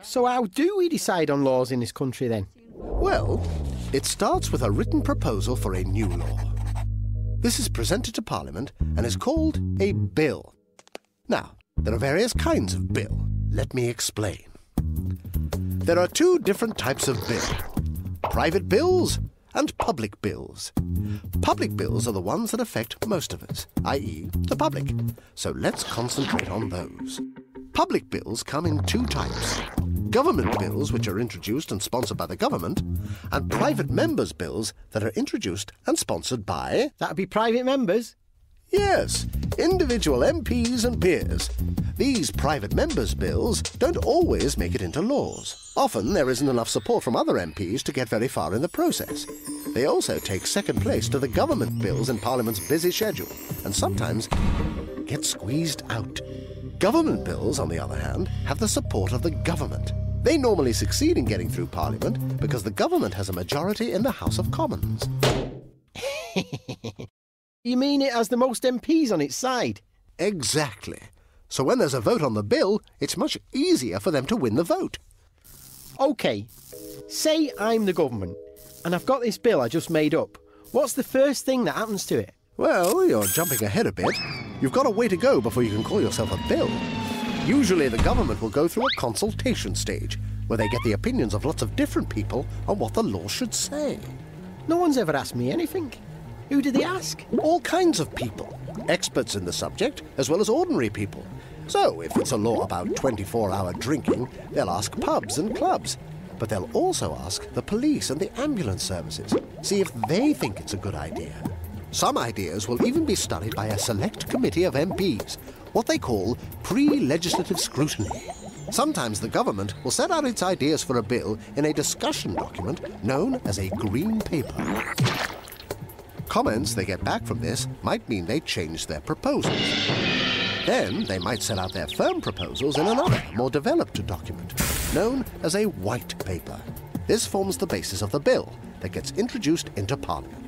So how do we decide on laws in this country then? Well, it starts with a written proposal for a new law. This is presented to Parliament and is called a bill. Now, there are various kinds of bill. Let me explain. There are two different types of bill: private bills and public bills. Public bills are the ones that affect most of us, i.e. the public. So let's concentrate on those. Public bills come in two types: government bills, which are introduced and sponsored by the government, and private members' bills that are introduced and sponsored by... That'd be private members? Yes, individual MPs and peers. These private members' bills don't always make it into laws. Often there isn't enough support from other MPs to get very far in the process. They also take second place to the government bills in Parliament's busy schedule, and sometimes get squeezed out. Government bills, on the other hand, have the support of the government. They normally succeed in getting through Parliament because the government has a majority in the House of Commons. You mean it has the most MPs on its side? Exactly. So when there's a vote on the bill, it's much easier for them to win the vote. OK, say I'm the government, and I've got this bill I just made up. What's the first thing that happens to it? Well, you're jumping ahead a bit. You've got a way to go before you can call yourself a bill. Usually the government will go through a consultation stage, where they get the opinions of lots of different people on what the law should say. No one's ever asked me anything. Who did they ask? All kinds of people. Experts in the subject, as well as ordinary people. So, if it's a law about 24-hour drinking, they'll ask pubs and clubs. But they'll also ask the police and the ambulance services, see if they think it's a good idea. Some ideas will even be studied by a select committee of MPs, what they call pre-legislative scrutiny. Sometimes the government will set out its ideas for a bill in a discussion document known as a green paper. Comments they get back from this might mean they change their proposals. Then they might set out their firm proposals in another, more developed document, known as a white paper. This forms the basis of the bill that gets introduced into Parliament.